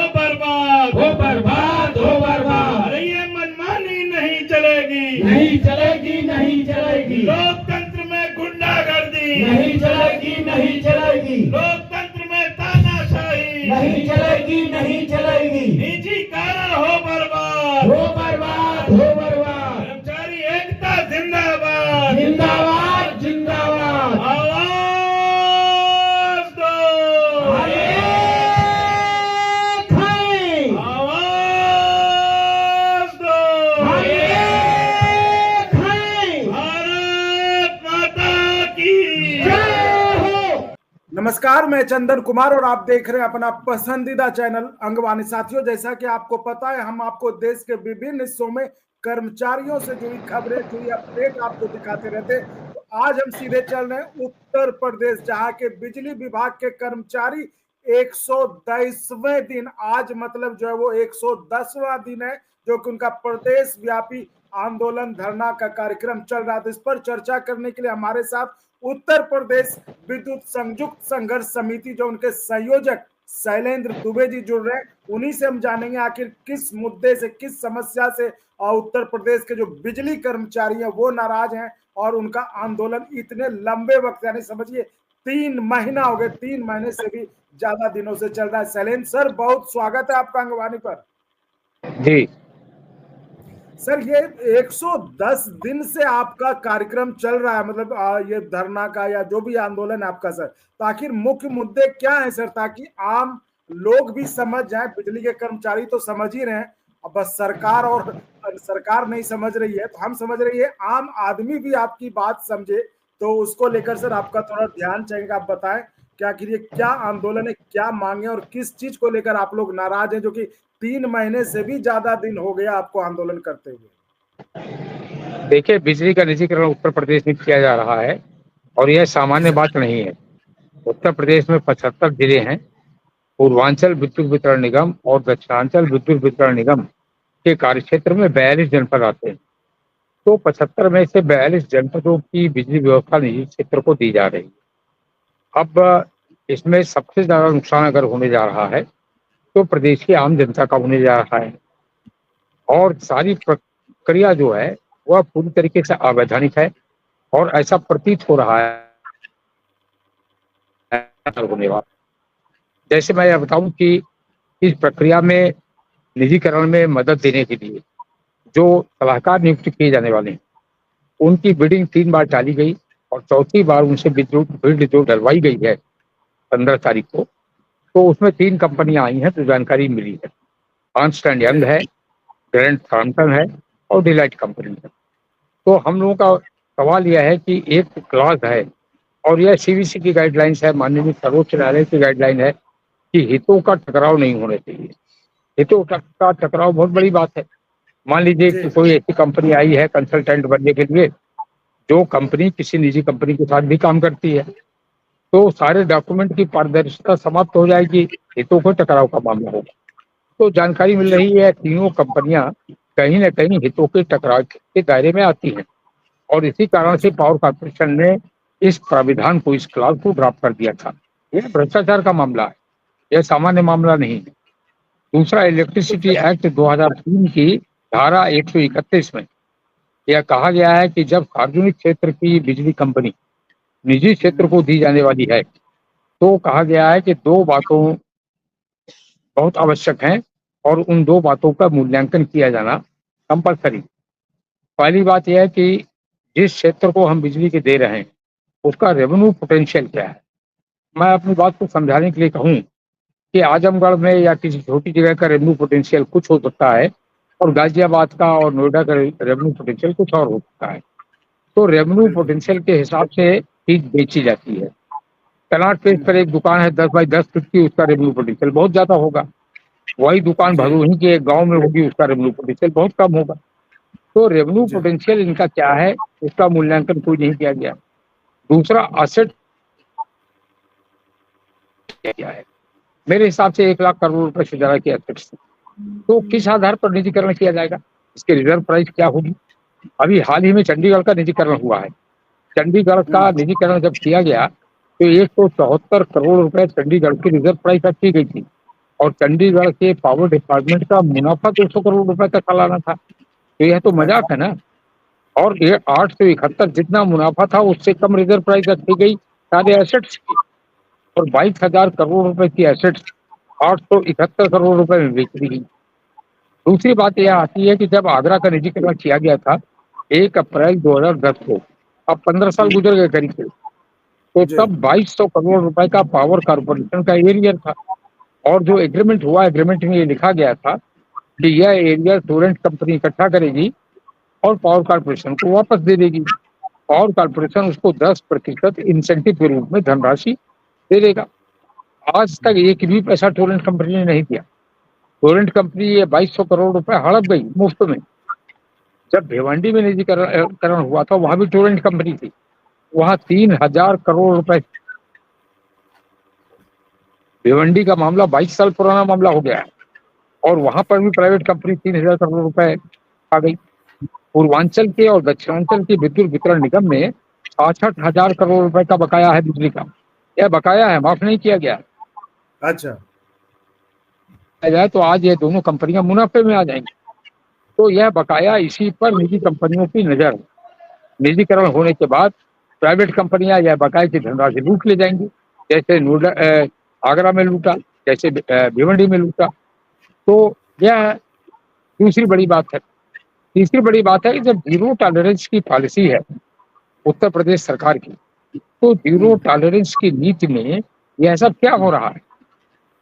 बर्बाद, हो बर्बाद, हो बर्बाद। अरे ये मनमानी नहीं चलेगी, नहीं चलेगी, नहीं चलेगी। लोकतंत्र में गुंडागर्दी नहीं चलेगी, नहीं चलेगी। लोकतंत्र में तानाशाही नहीं चलेगी, नहीं चलेगी। निजी कारण हो बर्बाद, हो बर्बाद, हो बर्बाद। कर्मचारी एकता जिंदाबाद, जिंदाबाद, जिंदाबाद। आवाज दो, एक है, आवाज दो, एक है। भारत माता की जय हो। नमस्कार, मैं चंदन कुमार और आप देख रहे हैं अपना पसंदीदा चैनल अंगवानी। साथियों, जैसा कि आपको पता है, हम आपको देश के विभिन्न हिस्सों में कर्मचारियों से जुड़ी खबरें, जुड़ी अपडेट आपको दिखाते रहते हैं। तो आज हम सीधे चल रहे हैं उत्तर प्रदेश, जहां के बिजली विभाग के कर्मचारी 110वें दिन, आज मतलब जो है वो 110वां दिन है जो कि उनका प्रदेश व्यापी आंदोलन धरना का कार्यक्रम चल रहा था। इस पर चर्चा करने के लिए हमारे साथ उत्तर प्रदेश विद्युत संयुक्त संघर्ष समिति जो उनके संयोजक शैलेंद्र दुबे जी जुड़ रहे हैं। उन्हीं से हम जानेंगे आखिर किस मुद्दे से, किस समस्या से उत्तर प्रदेश के जो बिजली कर्मचारी हैं वो नाराज हैं और उनका आंदोलन इतने लंबे वक्त, यानी समझिए 3 महीना हो गए, 3 महीने से भी ज्यादा दिनों से चल रहा है। शैलेंद्र सर, बहुत स्वागत है आपका अंगवानी पर। जी सर, ये 110 दिन से आपका कार्यक्रम चल रहा है, मतलब ये धरना का या जो भी आंदोलन है आपका सर, तो आखिर मुख्य मुद्दे क्या है सर, ताकि आम लोग भी समझ जाए। बिजली के कर्मचारी तो समझ ही रहे हैं, अब बस सरकार नहीं समझ रही है, तो हम समझ रही है आम आदमी भी आपकी बात समझे। तो उसको लेकर सर आपका थोड़ा ध्यान चाहिए, आप बताएं कि आखिर ये क्या आंदोलन है, क्या मांगे और किस चीज को लेकर आप लोग नाराज हैं, जो कि 3 महीने से भी ज्यादा दिन हो गया आपको आंदोलन करते हुए। देखिए, बिजली का निजीकरण उत्तर प्रदेश में किया जा रहा है और यह सामान्य बात नहीं है। उत्तर प्रदेश में 75 जिले हैं। पूर्वांचल विद्युत वितरण निगम और दक्षिणांचल विद्युत वितरण निगम के कार्यक्षेत्र में 42 जनपद आते हैं। तो 75 में से 42 जनपदों की बिजली व्यवस्था निजी क्षेत्र को दी जा रही है। अब इसमें सबसे ज्यादा नुकसान अगर होने जा रहा है तो प्रदेश की आम जनता का होने जा रहा है और सारी प्रक्रिया जो है वह पूरी तरीके से अवैधानिक है और ऐसा प्रतीत हो रहा है होने वाला। जैसे मैं यह बताऊं कि इस प्रक्रिया में निजीकरण में मदद देने के लिए जो सलाहकार नियुक्त किए जाने वाले हैं उनकी बिडिंग 3 बार टाली गई और चौथी बार उनसे विद्युत बिड जो डलवाई गई है 15 तारीख को, तो उसमें 3 कंपनियां आई हैं। तो जानकारी मिली है, अर्नस्ट एंड यंग है, ग्रैंड थॉर्नटन है और डिलाइट कंपनी है। तो हम लोगों का सवाल यह है कि एक क्लॉज है और यह सीवीसी की गाइडलाइंस है, माननीय सर्वोच्च न्यायालय की गाइडलाइन है कि हितों का टकराव नहीं होने चाहिए। हितों का टकराव बहुत बड़ी बात है। मान लीजिए कि कोई ऐसी कंपनी आई है कंसल्टेंट बनने के लिए जो कंपनी किसी निजी कंपनी के साथ भी काम करती है, तो सारे डॉक्यूमेंट की पारदर्शिता समाप्त हो जाएगी, हितों को टकराव का मामला होगा। तो जानकारी मिल रही है तीनों कंपनियां कहीं न कहीं हितों के टकराव के दायरे में आती हैं और इसी कारण से पावर कॉर्पोरेशन ने इस प्राविधान को, इस क्लॉज को ड्रॉप कर दिया था। यह भ्रष्टाचार का मामला है, यह सामान्य मामला नहीं है। दूसरा, इलेक्ट्रिसिटी एक्ट 2003 की धारा 131 में यह कहा गया है कि जब सार्वजनिक क्षेत्र की बिजली कंपनी निजी क्षेत्र को दी जाने वाली है तो कहा गया है कि 2 बातों बहुत आवश्यक हैं और उन 2 बातों का मूल्यांकन किया जाना कंपलसरी। पहली बात यह है कि जिस क्षेत्र को हम बिजली के दे रहे हैं उसका रेवेन्यू पोटेंशियल क्या है। मैं अपनी बात को समझाने के लिए कहूँ कि आजमगढ़ में या किसी छोटी जगह का रेवेन्यू पोटेंशियल कुछ हो सकता है और गाजियाबाद का और नोएडा का रेवेन्यू पोटेंशियल कुछ और हो सकता है। तो रेवेन्यू पोटेंशियल के हिसाब से चीज बेची जाती है। कनाट प्लेस पर एक दुकान है 10 बाई 10 फीट की, उसका रेवेन्यू पोटेंशियल बहुत ज्यादा होगा। वही दुकान भदोही के एक गाँव में होगी, उसका रेवेन्यू पोटेंशियल बहुत कम होगा। तो रेवेन्यू पोटेंशियल इनका क्या है, उसका मूल्यांकन कोई नहीं किया गया। दूसरा, असेट क्या है। मेरे हिसाब से 1 लाख करोड़ रुपए से ज्यादा के एसेट्स, तो किस आधार पर निजीकरण किया जाएगा, इसके रिजर्व प्राइस क्या होगी। अभी हाल ही में चंडीगढ़ का निजीकरण हुआ है। चंडीगढ़ का निजीकरण जब किया गया तो 174 करोड़ रुपए चंडीगढ़ की रिजर्व प्राइस रखी गई थी और चंडीगढ़ के पावर डिपार्टमेंट का मुनाफा 200 करोड़ रुपए का सालाना था। तो यह तो मजाक है ना। और ये 871 जितना मुनाफा था उससे कम रिजर्व प्राइस रखी गई सारे एसेट्स की, और 22,000 करोड़ रुपए की एसेट्स 871 करोड़ रुपए में बेच दी गई। दूसरी बात यह आती है कि जब आगरा का निजीकरण किया गया था 1 अप्रैल 2010 को, अब 15 साल गुजर गए करीब, तो तब 2200 करोड़ रुपए का पावर कारपोरेशन का एरियर था। और जो एग्रीमेंट हुआ, एग्रीमेंट में ये लिखा गया था कि यह एरिया टोरेंट कंपनी इकट्ठा करेगी और पावर कारपोरेशन को वापस दे देगी। पावर कारपोरेशन उसको 10% इंसेंटिव के रूप में धनराशि दे देगा। आज तक एक भी पैसा टोरेंट कंपनी ने नहीं दिया। टोरेंट कंपनी ये 2200 करोड़ रुपए हड़प गई मुफ्त में। जब भिवंडी में निजीकरण हुआ था वहां भी टोरेंट कंपनी थी, वहां 3000 करोड़ रुपए। भिवंडी का मामला 22 साल पुराना मामला हो गया है और वहां पर भी प्राइवेट कंपनी 3000 करोड़ रुपए आ गई। पूर्वांचल के और दक्षिणांचल के विद्युत वितरण निगम में 66,000 करोड़ रुपए का बकाया है बिजली का। यह बकाया है, माफ नहीं किया गया। अच्छा, जाए तो आज ये दोनों कंपनियां मुनाफे में आ जाएंगी। तो यह बकाया इसी पर निजी कंपनियों की नजर। निजीकरण होने के बाद प्राइवेट कंपनियां यह बकाये की धनराशि लूट ले जाएंगी, जैसे आगरा में लूटा, जैसे भिवंडी में लूटा। तो यह दूसरी बड़ी बात है। तीसरी बड़ी बात है कि जब जीरो टॉलरेंस की पॉलिसी है उत्तर प्रदेश सरकार की, तो जीरो टॉलरेंस की नीति में यह सब क्या हो रहा है,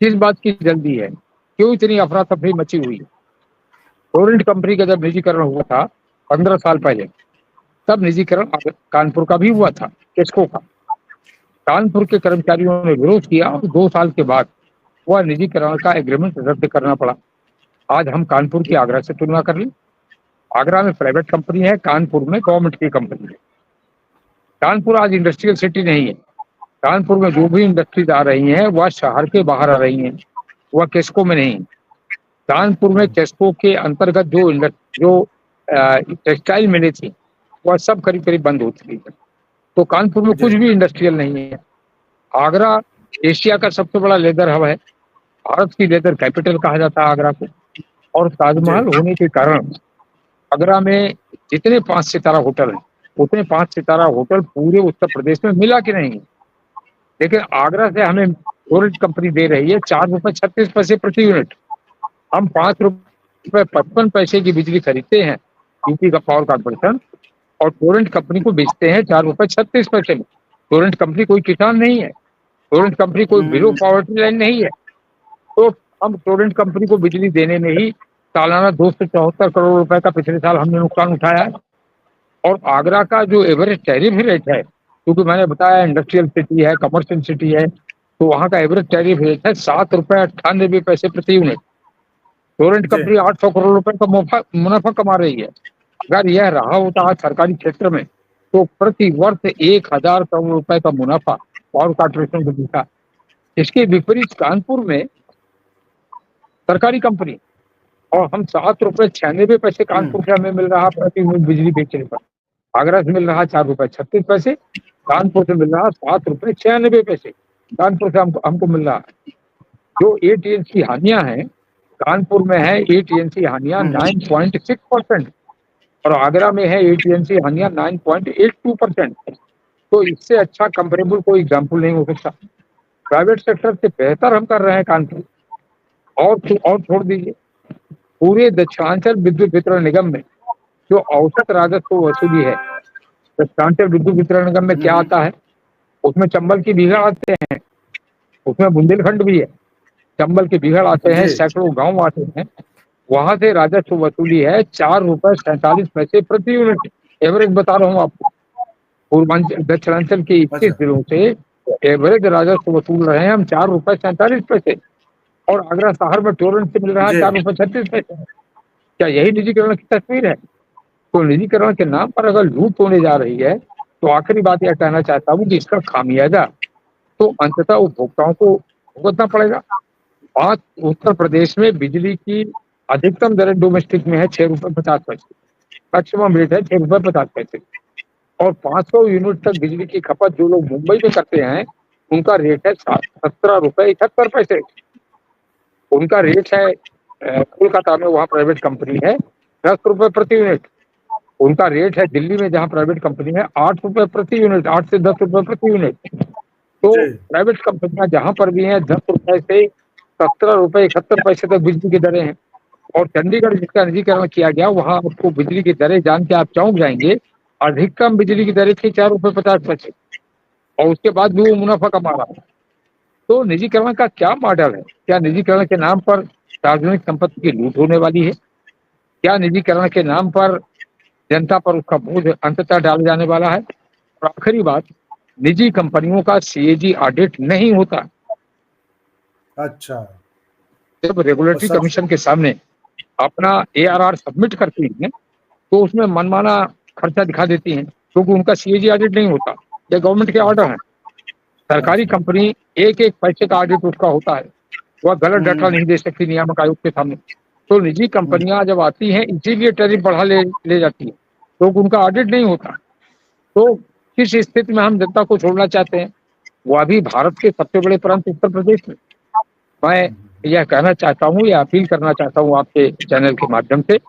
किस बात की जल्दी है, क्यों इतनी अफरा तफरी मची हुई है। टोरेंट कंपनी का जब निजीकरण हुआ था 15 साल पहले, तब निजीकरण कानपुर का भी हुआ था, टेस्को का। कानपुर के कर्मचारियों ने विरोध किया और 2 साल के बाद वह निजीकरण का एग्रीमेंट रद्द करना पड़ा। आज हम कानपुर की आगरा से तुलना कर लें। आगरा में प्राइवेट कंपनी है, कानपुर में गवर्नमेंट की कंपनी है। कानपुर आज इंडस्ट्रियल सिटी नहीं है। कानपुर में जो भी इंडस्ट्रीज आ रही हैं वह शहर के बाहर आ रही हैं, वह केस्को में नहीं। कानपुर में केस्को के अंतर्गत जो टेक्सटाइल मिलें थी वह सब करीब करीब बंद हो चुकी है। तो कानपुर में कुछ भी इंडस्ट्रियल नहीं है। आगरा एशिया का सबसे बड़ा लेदर हब है, भारत की लेदर कैपिटल कहा जाता है आगरा को। और ताजमहल होने के कारण आगरा में जितने 5 सितारा होटल हैं उतने 5 सितारा होटल पूरे उत्तर प्रदेश में मिला के नहीं है। लेकिन आगरा से हमें टोरेंट कंपनी दे रही है 4 रुपए 36 पैसे प्रति यूनिट। हम 5 रुपए 55 पैसे की बिजली खरीदते हैं यूपी का पावर कारपोरेशन, और टोरेंट कंपनी को बेचते हैं 4 रुपए 36 पैसे में। टोरेंट कंपनी कोई किसान नहीं है, टोरेंट कंपनी कोई बिलो पॉवर्टी लाइन नहीं है। तो हम टोरेंट कंपनी को बिजली देने में ही सालाना 274 करोड़ रुपए का पिछले साल हमने नुकसान उठाया है। और आगरा का जो एवरेज टैरिफ रेट है, क्योंकि मैंने बताया इंडस्ट्रियल सिटी है, कमर्शियल सिटी है, तो वहाँ का एवरेज टैरिफ रेट है 7 रुपए 98 पैसे प्रति यूनिट। टोरेंट कंपनी 800 करोड़ रुपए का मुनाफा कमा रही है। अगर यह रहा होता है सरकारी क्षेत्र में तो प्रति वर्ष 1000 करोड़ रुपए का मुनाफा पावर कारपोरेशन को मिलता। इसके विपरीत कानपुर में सरकारी कंपनी और हम 7 रुपए 96 पैसे कानपुर से हमें मिल रहा प्रति यूनिट बिजली बेचने पर। आगरा से मिल रहा 4 रुपए 36 पैसे, कानपुर से मिल रहा 7 रुपए 96 पैसे कानपुर से हमको मिल रहा है। जो एटीएनसी हानियां हैं कानपुर में है, एटीएनसी हानियां 9.6% और आगरा में है एटीएनसी हानियां 9.82%। तो इससे अच्छा कंपेरेबल कोई एग्जाम्पल नहीं हो सकता। प्राइवेट सेक्टर से बेहतर हम कर रहे हैं कानपुर। और छोड़ दीजिए, पूरे दक्षिणांचल विद्युत वितरण निगम में जो औसत राजस्व वसूली है, दक्षिणांचल विद्युत वितरण निगम में क्या आता है, उसमें चंबल की बीघड़ आते हैं, उसमें बुंदेलखंड भी है, चंबल के बीघड़ आते हैं, सैकड़ों गांव आते हैं। वहां से राजस्व वसूली है 4 रुपए 47 पैसे प्रति यूनिट। एवरेज बता रहा हूँ आपको। पूर्वांचल दक्षिणांचल के 21 जिलों से एवरेज राजस्व वसूल रहे हैं हम 4 रुपए 47 पैसे, और आगरा शहर में टोरेंट से मिल रहा है 4 रुपए 36 पैसे। क्या यही निजीकरण की तस्वीर है? तो निजीकरण के नाम पर अगर लूट होने जा रही है तो आखिरी बात यह कहना चाहता हूँ कि इसका खामियाजा तो अंततः उपभोक्ताओं को भुगतना पड़ेगा। बात उत्तर प्रदेश में बिजली की अधिकतम दर डोमेस्टिक में है 6 रुपए 50 पैसे, मैक्सिमम रेट है 6 रुपए 50 पैसे, और 500 यूनिट तक बिजली की खपत जो लोग मुंबई में करते हैं उनका रेट है 17 रुपए 71 पैसे। उनका रेट है कोलकाता में, वहाँ प्राइवेट कंपनी है 10 रुपए प्रति यूनिट। उनका रेट है दिल्ली में, जहाँ प्राइवेट कंपनी है 8 रुपए प्रति यूनिट, 8 से 10 रुपए प्रति यूनिट। तो जी। प्राइवेट कंपनियां जहां पर भी हैं 10 रुपए से 17 रुपए 71 पैसे तक बिजली की दरें हैं। और चंडीगढ़ जिसका निजीकरण किया गया, वहां आपको बिजली की दरें जान के आप चौंक जाएंगे। अधिकतम बिजली की दरें थी 4 रुपए 50 पैसे, और उसके बाद भी वो मुनाफा कमा रहा है। तो निजीकरण का क्या मॉडल है? क्या निजीकरण के नाम पर सार्वजनिक संपत्ति की लूट होने वाली है? क्या निजीकरण के नाम पर जनता पर उसका बोझ अंततः डाला जाने वाला है? और आखिरी बात, निजी कंपनियों का सीएजी ऑडिट नहीं होता। अच्छा। जब रेगुलेटरी तो कमीशन के सामने अपना एआरआर सबमिट करती हैं तो उसमें मनमाना खर्चा दिखा देती हैं, क्योंकि उनका सीएजी ऑडिट नहीं होता। ये गवर्नमेंट के ऑर्डर हैं। सरकारी कंपनी एक एक पैसे का ऑडिट उसका होता है, वह गलत डाटा नहीं दे सकती नियामक आयोग के सामने। तो निजी कंपनियां जब आती हैं इसीलिए टैरिफ बढ़ा ले जाती है, तो उनका ऑडिट नहीं होता। तो किस स्थिति में हम जनता को छोड़ना चाहते हैं, वो अभी भारत के सबसे बड़े प्रांत उत्तर प्रदेश में। मैं यह कहना चाहता हूँ, या अपील करना चाहता हूँ आपके चैनल के माध्यम से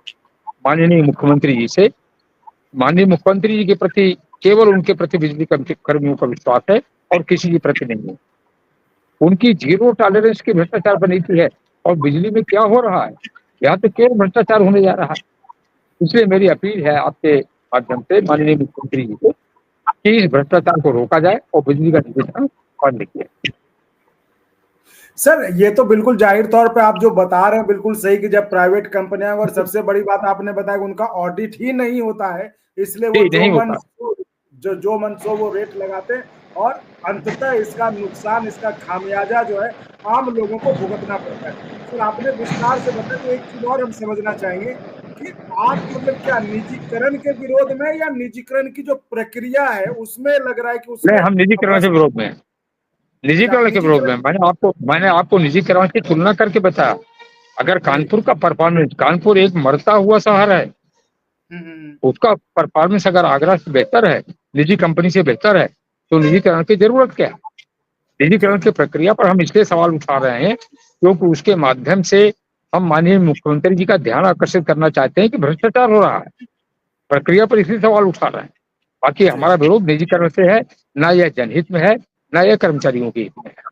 माननीय मुख्यमंत्री जी से। माननीय मुख्यमंत्री जी के प्रति केवल उनके प्रति बिजली कर्मियों का विश्वास है और किसी के प्रति नहीं है। उनकी जीरो टॉलरेंस की भ्रष्टाचार पर नीति है, और बिजली में क्या हो रहा है, यहाँ तो केवल भ्रष्टाचार होने जा रहा है। इसलिए मेरी अपील है आपके माध्यम से माननीय मुख्यमंत्री जी को कि इस भ्रष्टाचार को रोका जाए और बिजली का निजीकरण बंद किया जाए। सर, ये तो बिल्कुल जाहिर तौर पे आप जो बता रहे हैं बिल्कुल सही कि जब प्राइवेट कंपनियां, और सबसे बड़ी बात आपने बताया कि उनका ऑडिट ही नहीं होता है, इसलिए वो जो मन सो वो रेट लगाते हैं, और अंततः इसका नुकसान, इसका खामियाजा जो है आम लोगों को भुगतना पड़ता है। सर, आपने विस्तार से बताया, तो एक चीज और हम समझना चाहेंगे कि आप मतलब क्या निजीकरण के विरोध में, या निजीकरण की जो प्रक्रिया है उसमें लग रहा है कि उसमें हम निजीकरण के विरोध में, निजीकरण के विरोध में। मैंने आपको निजीकरण की तुलना करके बताया। अगर कानपुर का परफॉर्मेंस, कानपुर एक मरता हुआ शहर है, उसका परफॉर्मेंस अगर आगरा से बेहतर है, निजी कंपनी से बेहतर है, तो निजीकरण की जरूरत क्या है? निजीकरण की प्रक्रिया पर हम इसलिए सवाल उठा रहे हैं क्योंकि उसके माध्यम से हम माननीय मुख्यमंत्री जी का ध्यान आकर्षित करना चाहते हैं कि भ्रष्टाचार हो रहा है। प्रक्रिया पर इसलिए सवाल उठा रहे हैं। बाकी हमारा विरोध निजीकरण से है, ना यह जनहित में है, ना यह कर्मचारियों के हित में है।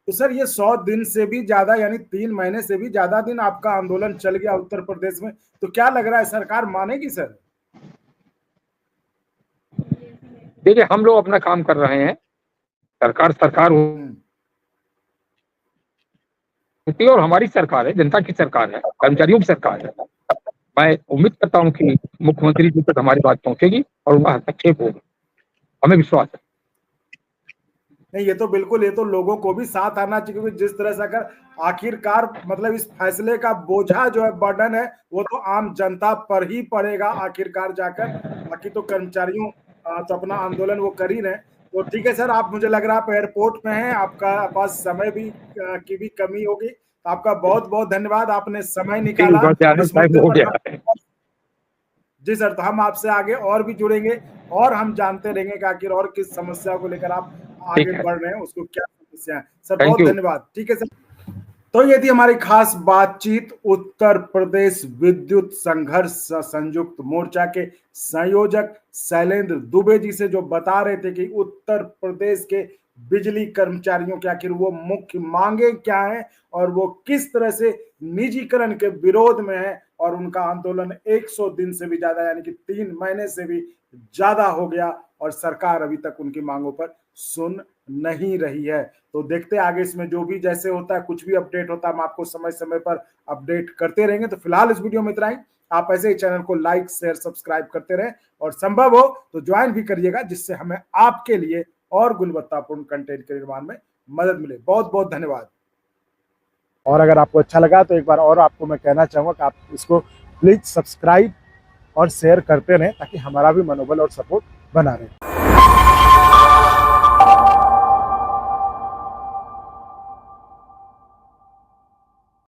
तो सर, ये 100 दिन से भी ज्यादा, यानी 3 महीने से भी ज्यादा दिन आपका आंदोलन चल गया उत्तर प्रदेश में, तो क्या लग रहा है सरकार मानेगी सर? देखिए, हम लोग अपना काम कर रहे हैं। सरकार होती है, और हमारी सरकार है, जनता की सरकार है, कर्मचारियों की सरकार है। मैं उम्मीद करता हूं कि मुख्यमंत्री जी तक हमारी बात पहुंचेगी और उनका हस्तक्षेप होगा, हमें विश्वास है। नहीं, ये तो बिल्कुल, ये तो लोगों को भी साथ आना चाहिए, क्योंकि जिस तरह से अगर आखिरकार मतलब इस फैसले का बोझा जो है, बर्डन है, वो तो आम जनता पर ही पड़ेगा आखिरकार जाकर। बाकी तो कर्मचारियों तो अपना आंदोलन वो कर ही रहे। तो ठीक है सर, आप, मुझे लग रहा है आप एयरपोर्ट में हैं, आपका पास समय भी की भी कमी होगी, तो आपका बहुत बहुत धन्यवाद, आपने समय निकाला। जी सर, तो हम आपसे आगे और भी जुड़ेंगे, और हम जानते रहेंगे कि आखिर और किस समस्या को लेकर आप आगे बढ़ रहे हैं, उसको क्या समस्या है। सर, बहुत धन्यवाद। ठीक है सर। तो ये थी हमारी खास बातचीत उत्तर प्रदेश विद्युत संघर्ष संयुक्त मोर्चा के संयोजक शैलेंद्र दुबे जी से, जो बता रहे थे कि उत्तर प्रदेश के बिजली कर्मचारियों के आखिर वो मुख्य मांगे क्या हैं, और वो किस तरह से निजीकरण के विरोध में है, और उनका आंदोलन 100 दिन से भी ज्यादा, यानी कि 3 महीने से भी ज्यादा हो गया, और सरकार अभी तक उनकी मांगों पर सुन नहीं रही है। तो देखते आगे इसमें जो भी जैसे होता है, कुछ भी अपडेट होता है, हम आपको समय समय पर अपडेट करते रहेंगे। तो फिलहाल इस वीडियो में इतना ही। आप ऐसे ही चैनल को लाइक, शेयर, सब्सक्राइब करते रहें, और संभव हो तो ज्वाइन भी करिएगा, जिससे हमें आपके लिए और गुणवत्तापूर्ण कंटेंट के निर्माण में मदद मिले। बहुत बहुत धन्यवाद। और अगर आपको अच्छा लगा तो एक बार और आपको मैं कहना चाहूँगा कि आप इसको प्लीज सब्सक्राइब और शेयर करते रहें, ताकि हमारा भी मनोबल और सपोर्ट बना रहे।